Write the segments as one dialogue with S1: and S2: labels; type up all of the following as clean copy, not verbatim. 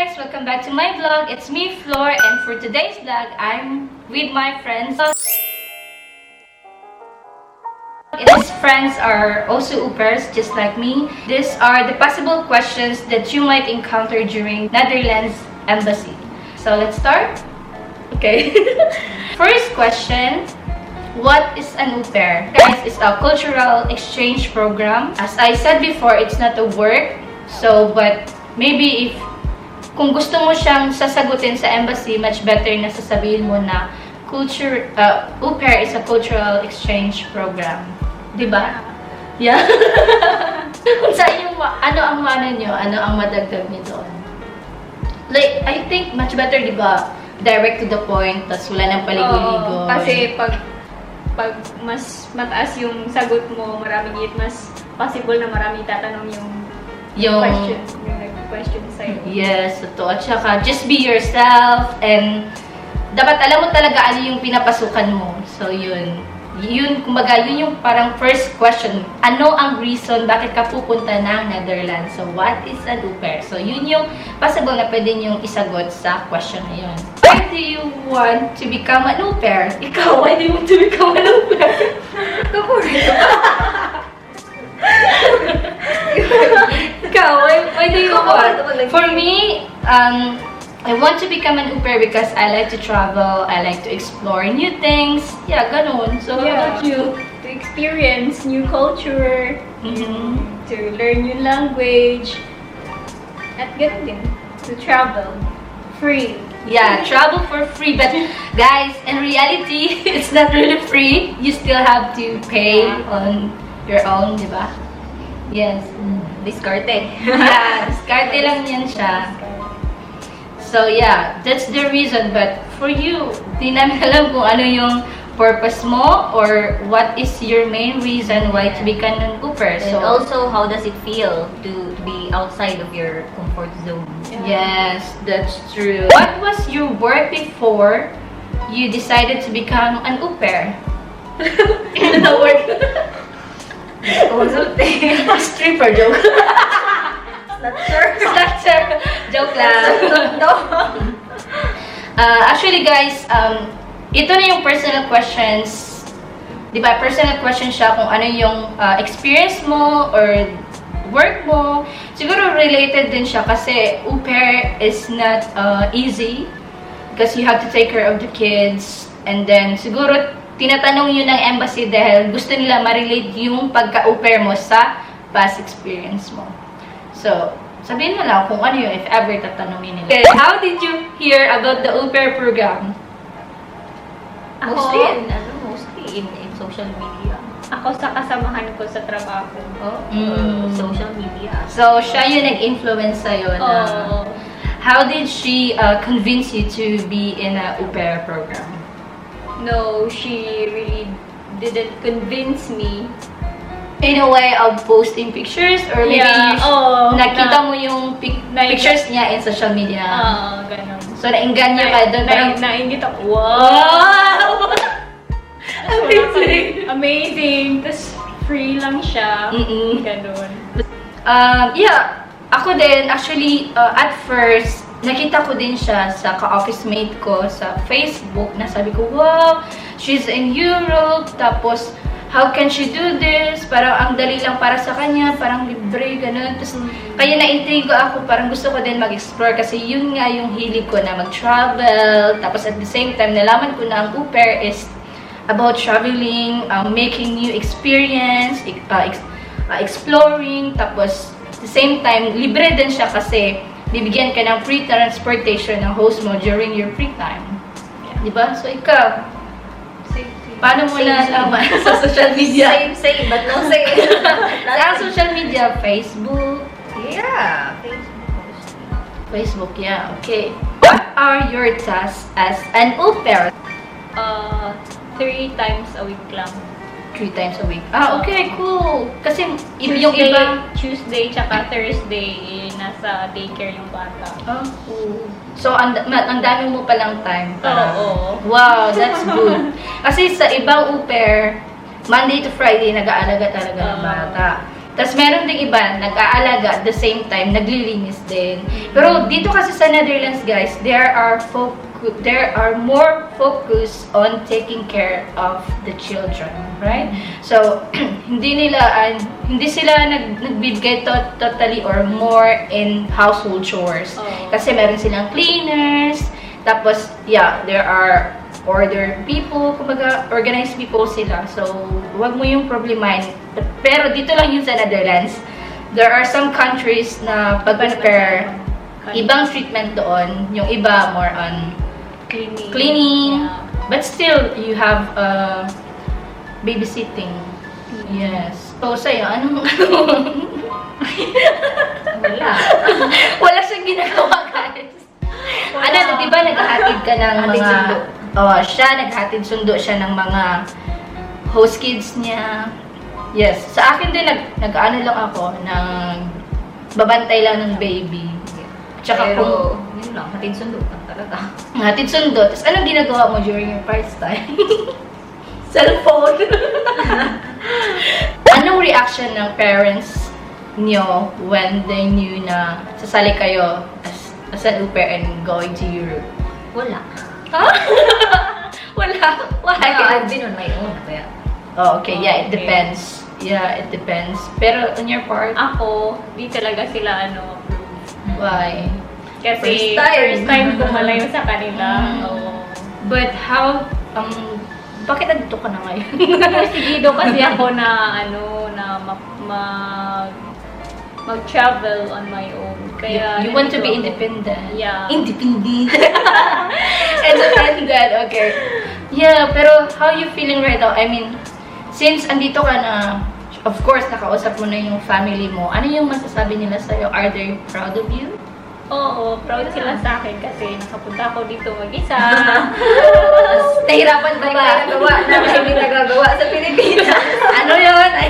S1: guys! Welcome back to my vlog. It's me, Flor, and for today's vlog, I'm with my friends. These friends are also au pairs, just like me. These are the possible questions that you might encounter during Netherlands Embassy. So let's start? Okay. First question. What is an au pair? Guys, it's a cultural exchange program. As I said before, it's not a work. So, but maybe if kung gusto mo siyang sasagutin sa embassy, much better na sasabihin mo na au pair is a cultural exchange program. Diba? Yeah. Kung saan yung, ano ang mana nyo, ano ang madagdag nyo doon? Like, I think much better, diba? Direct to the point, tas wala nang paligoy-ligoy.
S2: Kasi pag mas mataas yung sagot mo, maraming mas possible na maraming tatanong yung question sa'yo.
S1: Yes, totoo. At saka, just be yourself and dapat alam mo talaga ano yung pinapasukan mo. So, yun. Yun, kumbaga, yun yung parang first question. Ano ang reason bakit ka pupunta ng Netherlands? So, what is an au pair? So, yun yung possible na pwede niyong isagot sa question na yun. Why do you want to become an au pair? Ikaw, why do you want to become an au pair? Ikaw, why do you want? For me, I want to become an au pair because I like to travel, I like to explore new things. Yeah, ganun. So,
S2: Yeah.
S1: how about you?
S2: To experience new culture, to learn new language, at ganun din, to travel free.
S1: Yeah, travel for free. But guys, in reality, it's not really free. You still have to pay on your own, di ba? Yes.
S2: Diskarte.
S1: Yeah, diskarte lang yan siya. So yeah, that's the reason. But for you, di namin alam kung ano yung purpose mo or what is your main reason why to become an au pair.
S3: And also, how does it feel to be outside of your comfort zone?
S1: Yes, that's true. What was your work before you decided to become an au pair? Ano na work?
S3: Consulting.
S1: Stripper joke. Slutcher. Joke lang.
S3: No.
S1: Actually guys, ito na yung personal questions. Diba, personal questions siya kung ano yung experience mo or work mo. Siguro related din siya kasi au pair is not easy because you have to take care of the kids. And then siguro tinatanong yun ng embassy dahil gusto nila ma-relate yung pagka-au pair mo sa past experience mo. So, sabihin mo lang kung ano yung if ever tatanungin nila. Okay, how did you hear about the au pair program?
S3: Mostly in social media.
S2: Ako sa kasamahan ko sa trabaho.
S3: Social media.
S1: So, siya yung nag-influence sa'yo na how did she convince you to be in a au pair program?
S2: No, she really didn't convince me.
S1: In a way of posting pictures or maybe nakita mo yung pictures niya in social media.
S2: Ganun.
S1: So, nainganyo ka doon.
S2: Nainggit ako.
S1: Wow! Amazing!
S2: Amazing! Tapos free lang siya. Ganun.
S1: Yeah, ako din, actually, at first, nakita ko din siya sa ka-office mate ko sa Facebook na sabi ko, wow, she's in Europe, tapos, how can she do this? Parang ang dali lang para sa kanya, parang libre, ganun. Tapos, kaya na-intrigo ako, parang gusto ko din mag-explore kasi yun nga yung hilig ko na mag-travel. Tapos at the same time, nalaman ko na ang au pair is about traveling, making new experience, exploring. Tapos, at the same time, libre din siya kasi bibigyan ka ng free transportation ng host mo during your free time. Diba? So, ikaw, paano mo nalaman sa social media?
S3: Same, but no same.
S1: Sa social media, Facebook.
S3: Yeah,
S1: Facebook, yeah. Okay. What are your tasks as an au pair?
S2: 3 times a week lang.
S1: 3 times a week. Okay, cool. Kasi yung iba...
S2: Tuesday tsaka Thursday, nasa daycare yung bata.
S1: Cool. So, ang dami mo palang time para...
S2: Oo.
S1: Wow, that's good. Kasi sa ibang au pair, Monday to Friday, nag-aalaga talaga ng bata. Tapos meron ding iba, nag-aalaga at the same time, naglilinis din. Pero dito kasi sa Netherlands, guys, there are more focus on taking care of the children, right? So, hindi sila nagbibigay totally or more in household chores. Kasi meron silang cleaners, tapos, yeah, there are order people, kumbaga, organized people sila. So, wag mo yung problemahin. Pero dito lang yun sa Netherlands. There are some countries na pag-compare, ibang treatment doon. Yung iba, more on cleaning.
S2: Yeah.
S1: But still, you have babysitting. Yes. So, sa'yo, anong
S3: Wala.
S1: wala siyang ginagawa, guys. Ano, di ba naghahatid ka ng
S3: Hatid
S1: mga...
S3: sundo.
S1: Naghatid sundo siya ng mga host kids niya. Yes. Sa akin din, nag-ano lang ako, babantay lang ng baby. Tsaka
S3: Pero, yun lang, hatid sundo lang talaga.
S1: hatid sundo. Tapos, anong ginagawa mo during your first time? Cellphone. Anong reaction ng parents niyo when they knew na sasali kayo as an au pair and going to Europe?
S3: Wala.
S1: Wala. Why?
S3: I've been on my own, kaya.
S1: Oh, okay. Yeah, it
S2: Okay.
S1: depends. Yeah, it depends. Pero on your part,
S2: Ako, di talaga sila approve.
S1: why?
S2: Kasi
S3: First time.
S2: first time ko malayo sa kanila.
S1: Mm.
S2: Oo.
S1: But how, bakit nandito ka na ngayon?
S2: Porsigido kasi ako na mag-travel on my own. Kaya
S1: you want to be
S2: nandito ako.
S1: independent.
S2: Yeah.
S1: Independent. Independent, okay. Yeah, pero how you feeling right now? I mean, since andito ka na, of course, nakausap mo na yung family mo, ano yung masasabi nila sa'yo? Are they proud of you?
S2: Oo, proud sila sa akin kasi nakapunta ako dito mag-isa.
S1: Nahirapan ba ba?
S3: Nagagawa na hindi nagagawa sa Pilipinas.
S1: Ano yun? Ay,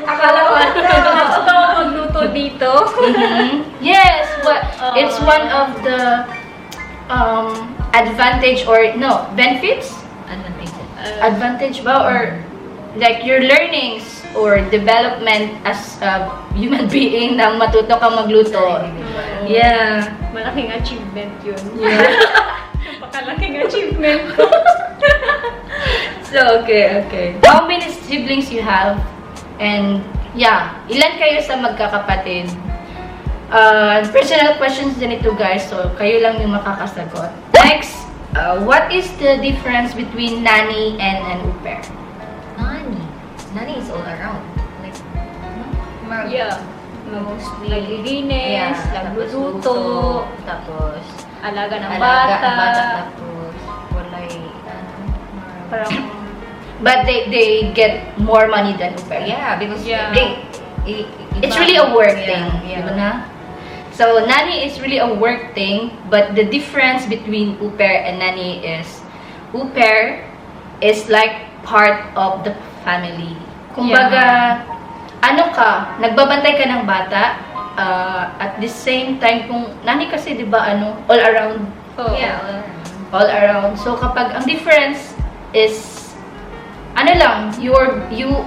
S3: Akala ko
S2: Gusto ko magluto dito.
S1: Yes, it's one of the advantage or no, benefits? Advantage ba? Or like your learnings or development as a human being na matuto kang magluto. Yeah.
S2: Malaking achievement yun.
S1: Yeah.
S2: Napakalaking achievement ko.
S1: So, okay. How many siblings you have? And, yeah, ilan kayo sa magkakapatid? Personal questions din ito, guys. So, kayo lang yung makakasagot. Next, what is the difference between nanny and an au pair?
S3: Nani is all around. Like,
S2: Yeah.
S3: mostly.
S2: Naglilinis, nagluto,
S3: tapos
S2: alaga ng
S3: alaga
S2: bata.
S3: ang bata, tapos walay,
S2: Parang,
S1: But they get more money than au pair.
S3: yeah, because
S2: Yeah.
S1: It's really a work thing,
S3: Yeah.
S1: di ba na? So, nanny is really a work thing, but the difference between au pair and nanny is, au pair is like part of the family. Kumbaga, ano ka, nagbabantay ka ng bata, at the same time, kung nanny kasi, di ba, all around,
S2: oh,
S3: Yeah.
S1: all around. So, kapag ang difference is, you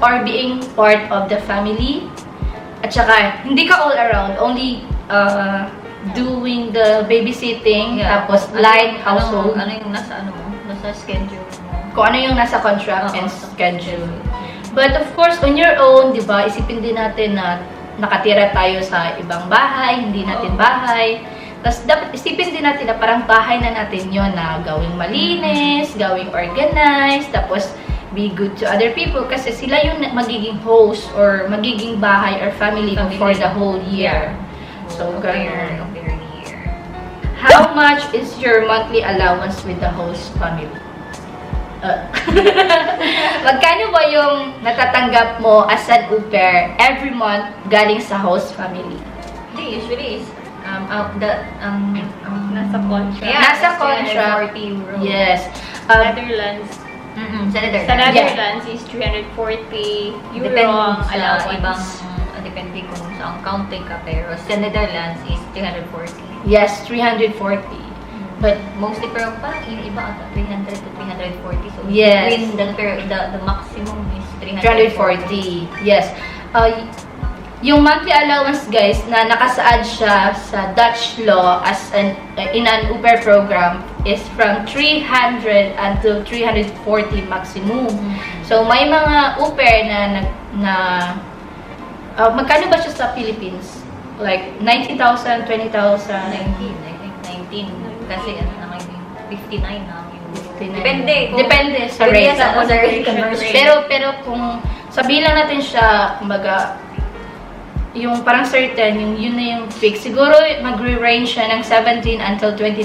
S1: are being part of the family, at saka, hindi ka all around, only doing the babysitting, tapos light household,
S3: Ano yung nasa mo? Nasa schedule mo.
S1: kung ano yung nasa contract and
S3: Oo.
S1: schedule. But of course, on your own, di ba, isipin din natin na nakatira tayo sa ibang bahay, hindi natin bahay. Tapos dapat isipin din natin na parang bahay na natin yon, na gawing malinis, gawing organized, tapos be good to other people kasi sila yung magiging host or magiging bahay or family mo for the whole year. So,
S3: Au pair
S1: ganun.
S3: year.
S1: How much is your monthly allowance with the host family? Magkano ba yung natatanggap mo as an au pair every month galing sa host family?
S3: Hindi, usually is
S2: nasa contract.
S3: Yeah,
S1: Nasa
S3: that's
S1: contract.
S3: 340 euro.
S1: Yes.
S2: Netherlands.
S3: Sa Netherlands.
S2: Sa Netherlands is 340 euro
S3: Depende
S2: ang
S3: sa
S2: allowance.
S3: ibang, depende kung saan county ka, pero sa Netherlands is 340.
S1: Yes, 340. But
S3: Mostly, pero parang yung iba ata 300 to 340. So,
S1: Yes.
S3: the maximum is 340.
S1: 340. Yes. Yung monthly allowance, guys, na nakasaad siya sa Dutch law as in an au pair program is from 300 until 340 maximum. So, may mga au pair magkano ba siya sa Philippines? Like, 90,000, 20,000?
S3: 19, I think 19. Kasi ano naman yung 59 na yung
S1: 59.
S3: Depende
S1: sa rate.
S3: sa rate conversion.
S1: Pero kung sabihin lang natin siya, kumbaga, yung parang certain, yun na yung fix. Siguro magre-range siya ng 17 until 20,000.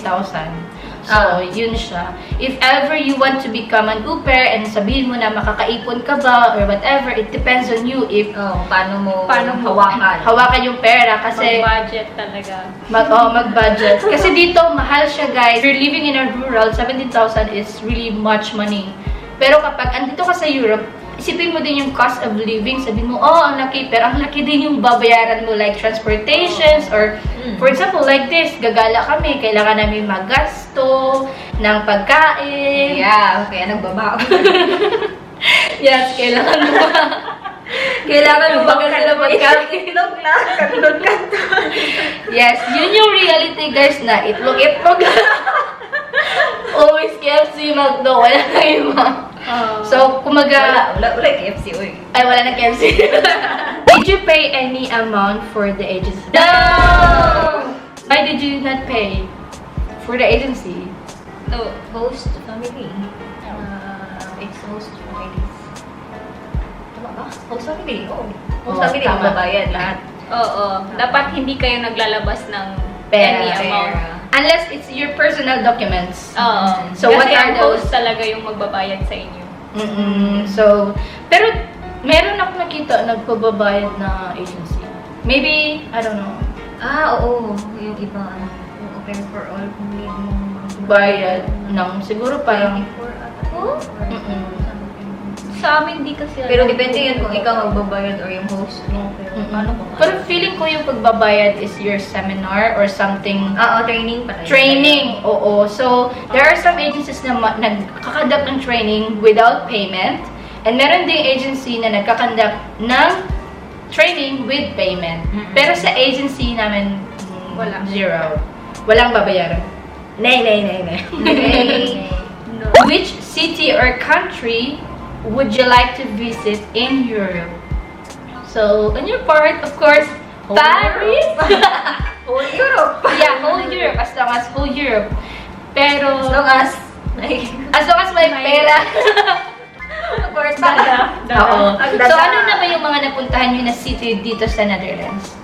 S1: So, yun siya. If ever you want to become an au pair and sabihin mo na makakaipon ka ba or whatever, it depends on you if
S3: paano mo
S2: hawakan.
S1: hawakan yung pera kasi
S2: Mag-budget talaga.
S1: mag-budget. Kasi dito, mahal siya, guys. If you're living in a rural, 17,000 is really much money. Pero kapag andito ka sa Europe, isipin mo din yung cost of living. Sabihin mo, ang laki. Pero ang laki din yung babayaran mo, like transportations or, for example, like this, gagala kami. Kailangan namin maggasto ng pagkain.
S3: Yeah, kaya nagbabao.
S1: Yes, kailangan mo.
S3: Kailangan mo
S1: Maganda na pagkain.
S3: Itlog na, katlog ka.
S1: Yes, yun yung reality, guys, na itlog. Always KFC, McDo, wala na iba. So, kumaga...
S3: Wala KFC, uy.
S1: Ay, wala na KFC. Did you pay any amount for the agency?
S3: No!
S1: Why did you not pay for the agency?
S3: So, host family. It's host families. Tama ba? Host family, Host family, ang
S1: tama.
S3: babayad lahat.
S2: Oo. Dapat hindi kayo naglalabas ng
S1: Pera.
S2: any amount.
S1: Unless it's your personal documents.
S2: Oo.
S1: So, what
S2: Kasi
S1: are
S2: ang
S1: those?
S2: host talaga yung magbabayad sa inyo.
S1: So, pero meron ako nakita nagpababayad na agency. Maybe, I don't know,
S3: Oo. Yung iba, yung open for all, kung need mo
S1: bayad ng siguro parang
S3: 24 ata.
S2: Sa amin, di kasi.
S3: Pero depende yun kung ikaw magbabayad or yung host mo. Pero paano kung
S1: Pero feeling ko yung pagbabayad is your seminar or something.
S3: training pala.
S1: Training, oo. So, there are some agencies na nagkakandak ng training without payment. And meron ding agency na nagkakandak ng training with payment. Pero sa agency namin,
S2: Wala.
S1: zero. Walang babayaran. Nay.
S2: No.
S1: Which city or country would you like to visit in Europe? So, on your part, of course,
S3: Whole
S1: Paris.
S3: Whole Europe.
S1: Yeah, whole Europe. As long as whole Europe. Pero,
S3: As long as,
S1: as long as may pera.
S3: support pa.
S1: Oo.
S3: Ang
S1: So,
S3: dada.
S1: ano na ba yung mga napuntahan nyo na city dito sa Netherlands?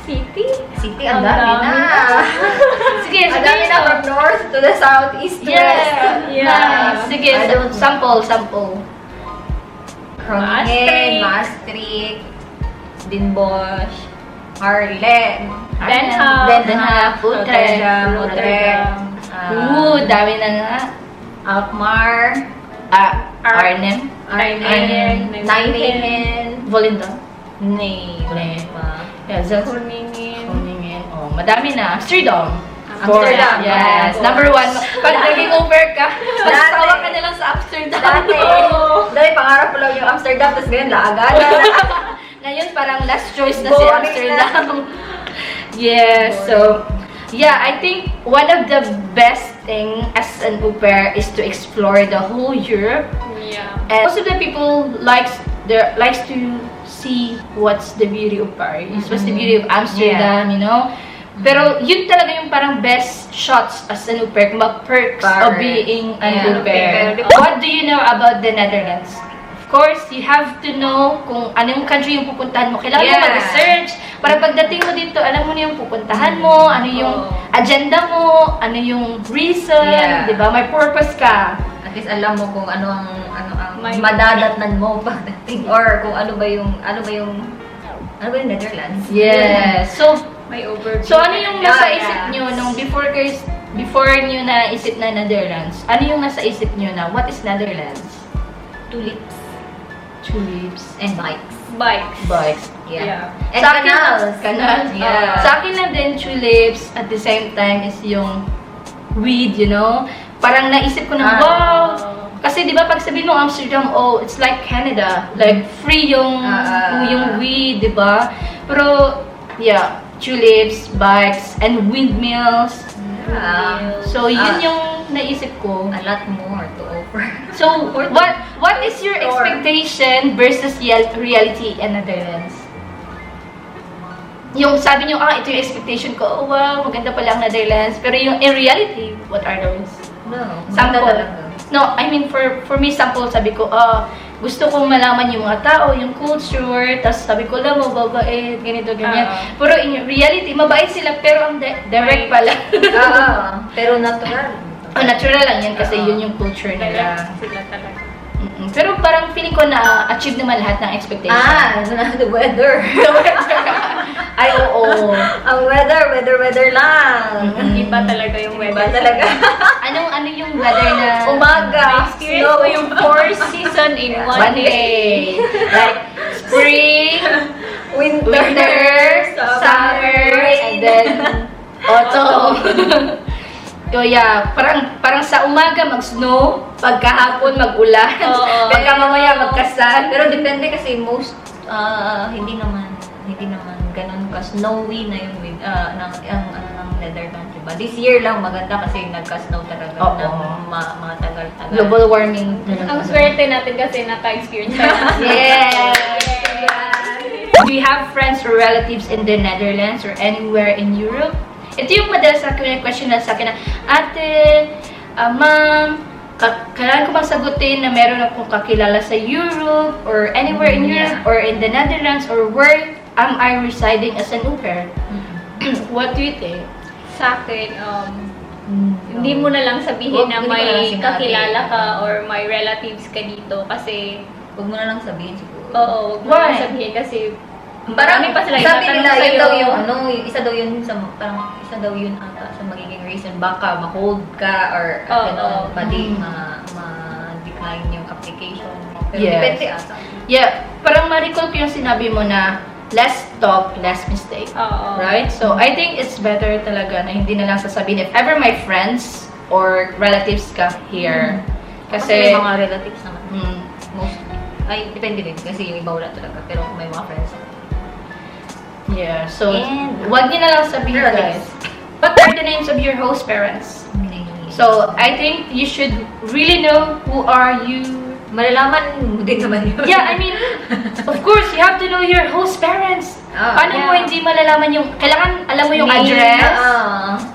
S2: City?
S3: City, ang dami na.
S1: Sige,
S3: Ang dami na from north to the south, east to west.
S1: Yeah. Nice. Sige,
S3: I don't-
S1: sample.
S3: Groningen, Maastricht, Den Bosch, Haarlem,
S2: Den Haag.
S1: Den Haag, Utrecht.
S3: Utrecht,
S1: Dami na nga.
S3: Alkmaar,
S1: Arnhem.
S3: Nijmegen,
S1: Volendam.
S3: Nee,
S1: Nee.
S3: pa.
S1: Yeah, that's
S2: Kuningin.
S1: Groningen. Oh, madami na. Amsterdam.
S3: Amsterdam.
S1: Yes.
S3: Of
S1: Number
S3: course.
S1: 1. Pag naging over ka, magsasawa ka na lang sa Amsterdam.
S3: Dati pangarap ko lang yung Amsterdam, tapos ngayon laagad.
S1: Ngayon, parang last choice na si
S3: Boring
S1: Amsterdam. Yes, so, yeah, I think one of the best thing as an au pair is to explore the whole Europe.
S2: Yeah.
S1: And most of the people likes to see what's the beauty of Paris, what's the beauty of Amsterdam, you know. Pero yun talaga yung parang best shots as an au pair, mga perks of being an au pair. What do you know about the Netherlands? Of course, you have to know kung anong country yung pupuntahan mo. Kailangan mo mag-research para pagdating mo dito, alam mo na yung pupuntahan mo, ano yung agenda mo, ano yung reason, di ba? May purpose ka.
S3: At least alam mo kung ano ang
S2: May-
S3: madadatnan mo pagdating or kung ano ba yung Netherlands.
S1: Yes. So,
S2: May overview.
S1: So, ano yung nasa
S3: Yes.
S1: isip nyo nung before nyo na isip na Netherlands? Ano yung nasa isip nyo na, what is Netherlands?
S3: Tulips
S1: Tulips.
S3: and bikes.
S2: Bikes.
S1: Bikes.
S3: Yeah.
S2: Yeah.
S3: And
S1: Sa akin
S3: canals.
S1: Canal.
S3: Yeah.
S1: Sa akin na din tulips, at the same time is yung weed, you know? Parang naisip ko na, wow! Kasi di ba pag sabihin mo Amsterdam, oh, it's like Canada. Like, free yung weed, di ba? Pero, yeah, tulips, bikes, and windmills. So, yun yung naisip ko.
S3: A lot more to offer.
S1: So, what is your expectation versus reality in Netherlands? Yung sabi nyo, ito yung expectation ko, oh wow, maganda pala ang Netherlands. Pero yung in reality, what are those?
S3: No,
S1: Sample. No, I mean, for me, sample, sabi ko, gusto kong malaman yung mga tao, yung culture, tapos sabi ko, alam mo, babait, ganito, ganyan. Pero in reality, mabait sila, pero ang direct pala.
S3: Pero natural.
S1: Natural lang yan kasi yun yung culture nila.
S2: Sila talaga.
S1: Pero parang feeling ko na-achieve naman lahat ng expectation.
S3: The weather.
S1: Ay, oo.
S3: Ang weather lang.
S2: Iba talaga yung
S3: Iba
S2: weather.
S3: talaga.
S1: Ano yung weather na...
S3: Umaga.
S2: Experience ko yung 4 season in one day.
S1: Like, spring, winter, summer, and then autumn. So yeah, parang sa umaga mag-snow, pagkahapon mag-ulan, pagka mamaya magkasan.
S3: Pero depende kasi most hindi naman ganun ka snowy na yung ng Netherlands, diba? This year lang maganda kasi nagka-snow talaga ng mga tagal-tagal.
S1: Global warming.
S2: Ang swerte natin kasi naka-experience tayo.
S1: Yes! Do you have friends or relatives in the Netherlands or anywhere in Europe? Ito yung madalas sa akin, question na sa akin na, ate, ma'am, kailangan ko bang sagutin na meron akong kakilala sa Europe or anywhere in Europe or in the Netherlands or where am I residing as an au pair? What do you think?
S2: Sa akin, hindi mo na lang sabihin na
S3: Hindi mo na lang
S2: may
S3: sinabi.
S2: kakilala ka or may relatives ka dito kasi
S3: Huwag mo na lang sabihin siguro.
S2: huwag mo na lang sabihin kasi marami pa sila
S3: sabi
S2: itatanong
S3: nila,
S2: sa'yo.
S3: yun daw yung isa daw yun ata sa magiging reason baka ma-hold ka or ma-decline yung application mo. Pero
S1: Yes.
S3: depende ata.
S1: Yeah, parang ma-recall ko yung sinabi mo na less talk, less mistake. Right? So, I think it's better talaga na hindi na lang sasabihin if ever my friends or relatives ka here.
S3: Kasi may
S1: Kasi,
S3: mga relatives naman. Mostly. Ay, depende din. Kasi yung iba wala talaga. Pero may mga friends ako.
S1: yeah, so,
S3: And-
S1: wag niyo na lang sabihin,
S3: Relatives.
S1: guys. What are the names of your host parents? So, I think you should really know who are you.
S3: malalaman mo din naman yun.
S1: Yeah, I mean, of course, you have to know your host parents. Paano mo hindi malalaman yung, kailangan alam mo yung address,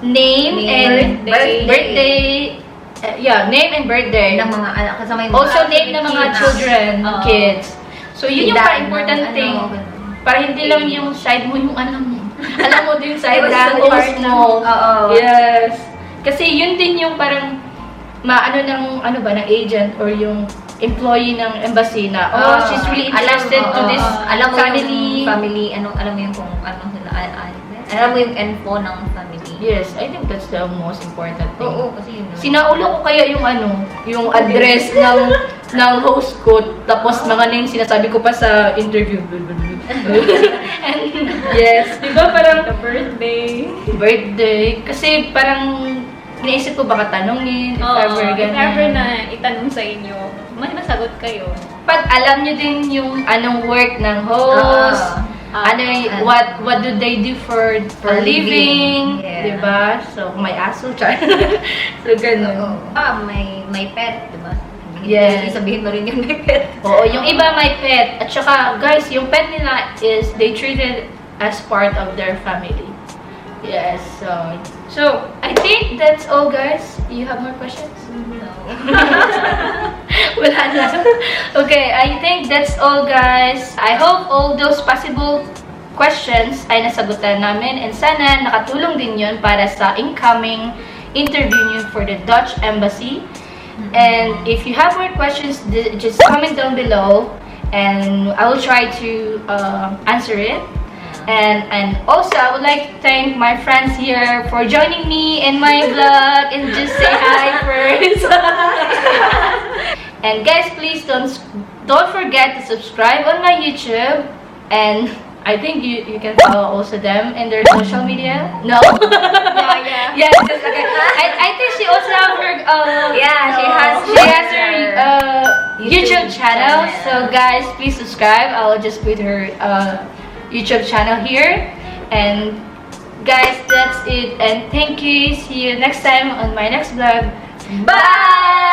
S1: name, and birthday. Name and birthday.
S3: ng mga anak kasama yung
S1: Also, name ng mga children, kids. So, yun yung pa-important thing. Para hindi lang yung side mo yung alam mo. Alam mo din yung side lang, host mo. Yes. Kasi yun din yung parang ng agent or yung employee ng embassy na she's really interested to this
S3: alam mo
S1: family.
S3: yung family, alam mo yung kung ano sila, alam mo yung info ng family.
S1: Yes, I think that's the most important thing.
S3: Oo, kasi yun.
S1: Sinaulo ko kaya yung address ng host ko, tapos mga names sinasabi ko pa sa interview. And yes, di ba parang birthday, kasi parang naisip ko baka tanongin, if
S2: ever na itanong sa inyo, may masagot kayo.
S1: Pag alam nyo din yung anong work ng host, what do they do for living,
S3: yeah.
S1: diba? So, may aso, char. So, ganun.
S3: May pet, diba?
S1: Yes.
S3: Sabihin mo rin yung may pet.
S1: Oo, yung iba may pet. At saka, guys, yung pet nila is they treated as part of their family. Yes, so I think that's all, guys. You have more questions?
S3: No.
S1: Wala na. Okay, I think that's all, guys. I hope all those possible questions ay nasagutan namin and sana nakatulong din yun para sa incoming interview nyo for the Dutch Embassy. And if you have more questions, just comment down below and I will try to answer it. And also, I would like to thank my friends here for joining me in my vlog and just say hi first. And guys, please don't forget to subscribe on my YouTube and I think you can follow also them in their social media. No.
S2: Yeah.
S1: Yes, just okay. I think she also have her
S3: she has
S1: her
S3: YouTube
S1: YouTube channel.
S3: channel.
S1: So guys, please subscribe. I'll just put her YouTube channel here. And guys, that's it. And thank you. See you next time on my next vlog.
S3: Bye!